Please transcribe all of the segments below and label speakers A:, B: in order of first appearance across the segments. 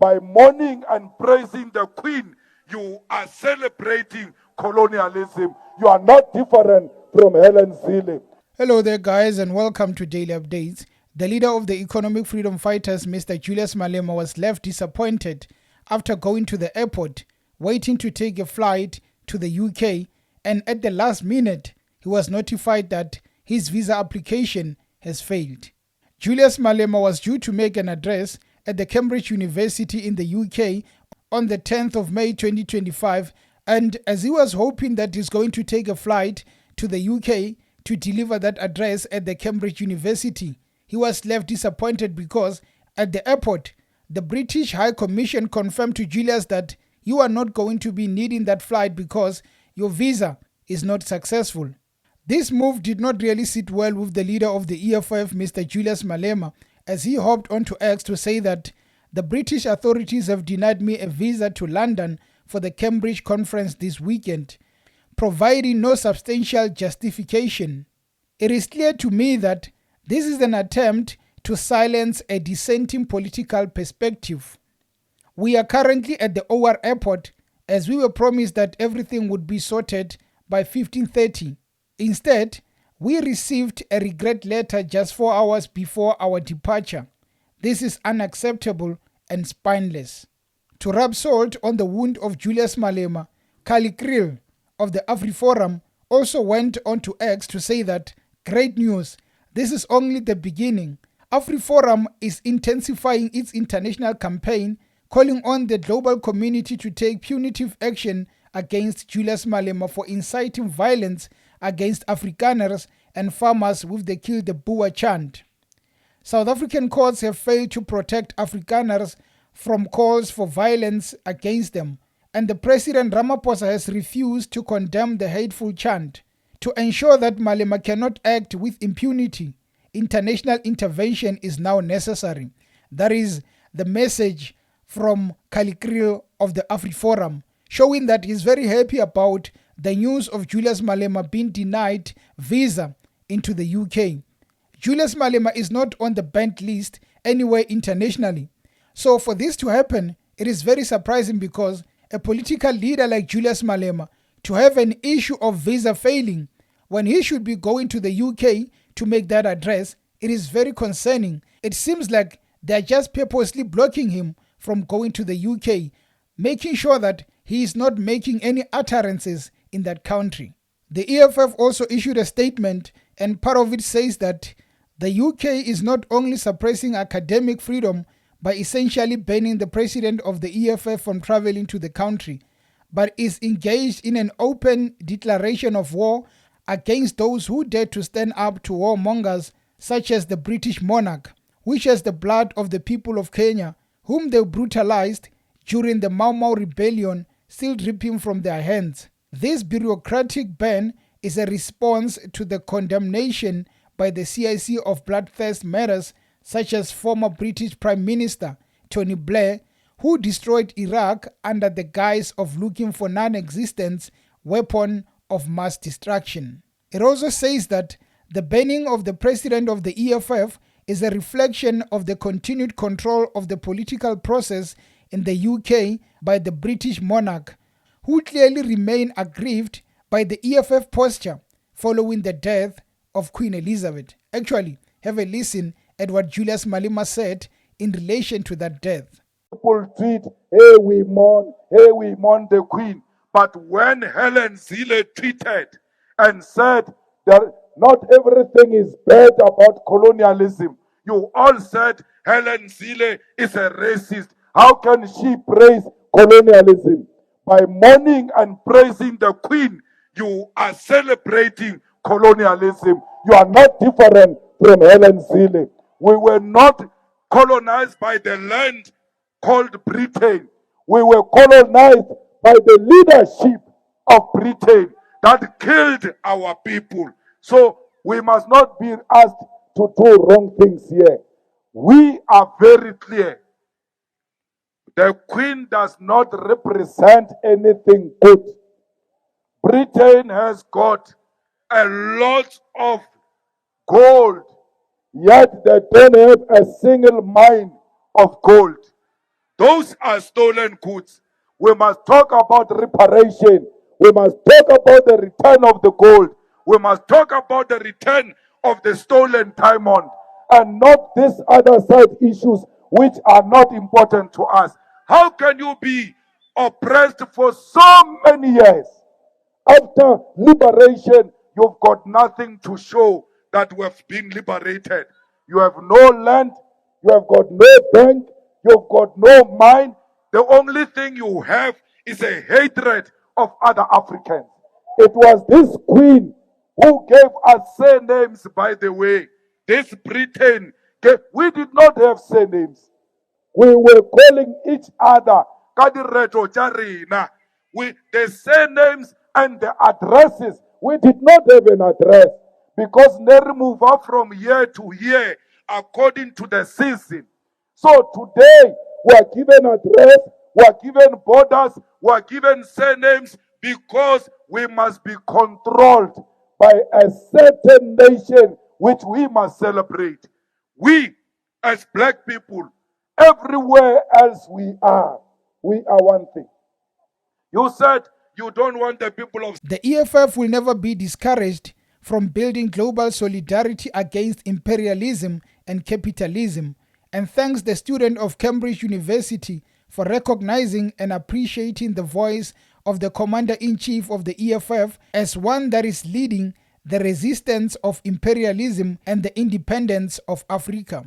A: By mourning and praising the Queen, you are celebrating colonialism. You are not different from Helen Zille.
B: Hello there, guys, and welcome to Daily Updates. The leader of the economic freedom fighters, Mr. Julius Malema, was left disappointed after going to the airport, waiting to take a flight to the UK, and at the last minute, he was notified that his visa application has failed. Julius Malema was due to make an address at the Cambridge University in the UK on the 10th of May 2025, and as he was hoping that he's going to take a flight to the UK to deliver that address at the Cambridge University, he was left disappointed because at the airport, the British High Commission confirmed to Julius that you are not going to be needing that flight because your visa is not successful. This move did not really sit well with the leader of the EFF, Mr. Julius Malema, as he hopped onto X to say that the British authorities have denied me a visa to London for the Cambridge conference this weekend, providing no substantial justification. It is clear to me that this is an attempt to silence a dissenting political perspective. We are currently at the OR airport as we were promised that everything would be sorted by 15:30. Instead, we received a regret letter just 4 hours before our departure. This is unacceptable and spineless. To rub salt on the wound of Julius Malema, Kali Kriel of the AfriForum also went on to X to say that, great news, this is only the beginning. AfriForum is intensifying its international campaign, calling on the global community to take punitive action against Julius Malema for inciting violence against Afrikaners and farmers with the Kill the Boer chant. South African courts have failed to protect Afrikaners from calls for violence against them, and the President Ramaphosa has refused to condemn the hateful chant. To ensure that Malema cannot act with impunity, international intervention is now necessary. That is the message from Kali Kriel of the AfriForum, showing that he's very happy about the news of Julius Malema being denied visa into the UK. Julius Malema is not on the banned list anywhere internationally. So for this to happen, it is very surprising because a political leader like Julius Malema to have an issue of visa failing when he should be going to the UK to make that address, it is very concerning. It seems like they're just purposely blocking him from going to the UK, making sure that he is not making any utterances in that country. The EFF also issued a statement, and part of it says that the UK is not only suppressing academic freedom by essentially banning the president of the EFF from traveling to the country, but is engaged in an open declaration of war against those who dare to stand up to warmongers such as the British monarch, which has the blood of the people of Kenya, whom they brutalized during the Mau Mau rebellion, still dripping from their hands. This bureaucratic ban is a response to the condemnation by the CIC of bloodthirst matters such as former British Prime Minister Tony Blair, who destroyed Iraq under the guise of looking for non-existent weapon of mass destruction. It also says that the banning of the president of the EFF is a reflection of the continued control of the political process in the UK by the British monarch, who clearly remain aggrieved by the EFF posture following the death of Queen Elizabeth. Actually, have a listen at what Julius Malema said in relation to that death.
A: People tweet, hey, we mourn the Queen. But when Helen Zille tweeted and said that not everything is bad about colonialism, you all said Helen Zille is a racist. How can she praise colonialism? By mourning and praising the Queen, you are celebrating colonialism. You are not different from Helen Zille. We were not colonized by the land called Britain. We were colonized by the leadership of Britain that killed our people. So we must not be asked to do wrong things here. We are very clear. The Queen does not represent anything good. Britain has got a lot of gold, yet they don't have a single mine of gold. Those are stolen goods. We must talk about reparation. We must talk about the return of the gold. We must talk about the return of the stolen diamond, and not these other side issues which are not important to us. How can you be oppressed for so many years? After liberation, you've got nothing to show that we have been liberated. You have no land, you have got no bank, you've got no mind. The only thing you have is a hatred of other Africans. It was this queen who gave us surnames, by the way. This Britain, we did not have surnames. We were calling each other Kadireto Charina. The surnames and the addresses. We did not have an address because they move up from year to year according to the season. So today we are given address, we are given borders, we are given surnames because we must be controlled by a certain nation which we must celebrate. We, as black people, everywhere else we are one thing. You said you don't want the people of...
B: The EFF will never be discouraged from building global solidarity against imperialism and capitalism, and thanks the student of Cambridge University for recognizing and appreciating the voice of the Commander-in-Chief of the EFF as one that is leading the resistance of imperialism and the independence of Africa.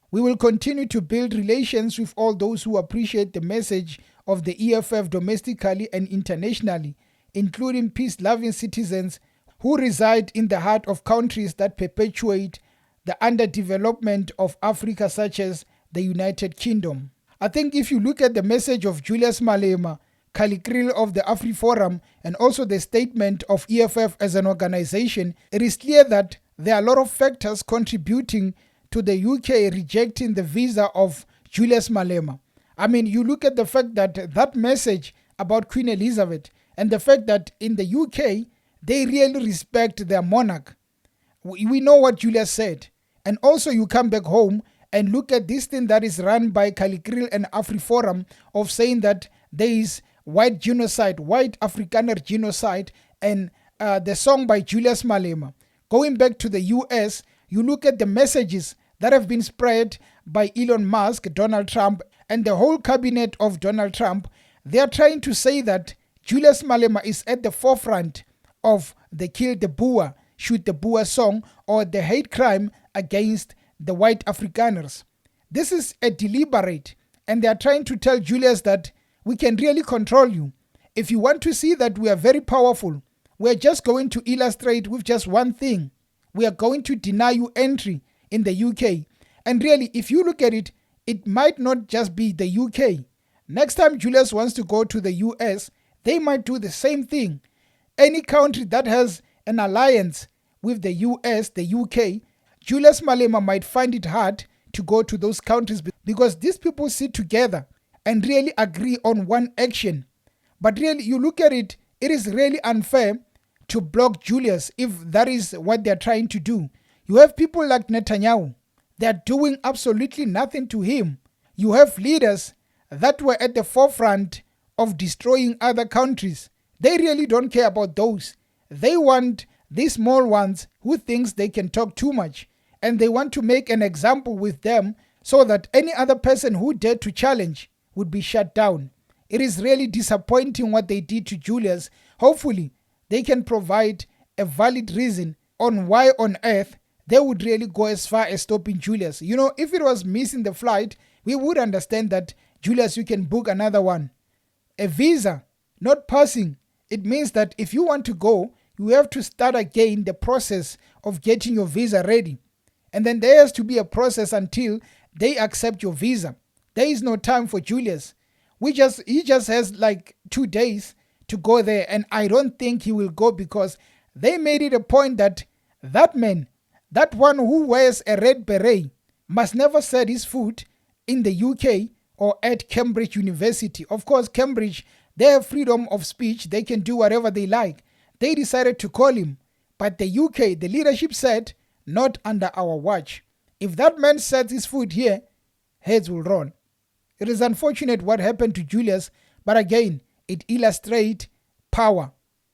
B: We will continue to build relations with all those who appreciate the message of the EFF domestically and internationally, including peace-loving citizens who reside in the heart of countries that perpetuate the underdevelopment of Africa, such as the United Kingdom. I think if you look at the message of Julius Malema, Kalikril of the AfriForum, and also the statement of EFF as an organization, it is clear that there are a lot of factors contributing to the UK rejecting the visa of Julius Malema. I mean, you look at the fact that that message about Queen Elizabeth and the fact that in the UK, they really respect their monarch. We know what Julius said. And also you come back home and look at this thing that is run by Kalikril and AfriForum of saying that there is white genocide, white Afrikaner genocide, and the song by Julius Malema. Going back to the US, you look at the messages that have been spread by Elon Musk, Donald Trump, and the whole cabinet of Donald Trump. They are trying to say that Julius Malema is at the forefront of the Kill the Boer, Shoot the Boer song, or the hate crime against the white Afrikaners. This is a deliberate, and they are trying to tell Julius that we can really control you. If you want to see that we are very powerful, we are just going to illustrate with just one thing. We are going to deny you entry in the UK. And really, if you look at it, it might not just be the UK. Next time Julius wants to go to the US, they might do the same thing. Any country that has an alliance with the US, the UK, Julius Malema might find it hard to go to those countries because these people sit together and really agree on one action. But really, you look at it, it is really unfair to block Julius if that is what they're trying to do. You have people like Netanyahu. They're doing absolutely nothing to him. You have leaders that were at the forefront of destroying other countries. They really don't care about those. They want these small ones who thinks they can talk too much, and they want to make an example with them so that any other person who dared to challenge would be shut down. It is really disappointing what they did to Julius. Hopefully, they can provide a valid reason on why on earth they would really go as far as stopping Julius. You know, if it was missing the flight, we would understand that, Julius, you can book another one. A visa not passing, it means that if you want to go, you have to start again the process of getting your visa ready. And then there has to be a process until they accept your visa. There is no time for Julius. He just has like 2 days to go there, and I don't think he will go because they made it a point that that man, that one who wears a red beret, must never set his foot in the UK or at Cambridge University. Of course, Cambridge, they have freedom of speech. They can do whatever they like. They decided to call him. But the UK, the leadership said, not under our watch. If that man sets his foot here, heads will roll. It is unfortunate what happened to Julius, but again, it illustrates power.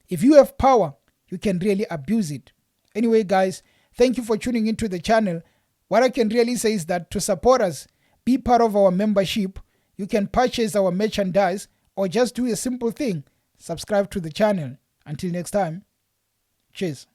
B: If you have power, you can really abuse it. Anyway, guys, thank you for tuning into the channel. What I can really say is that to support us, be part of our membership, you can purchase our merchandise or just do a simple thing, subscribe to the channel. Until next time, cheers.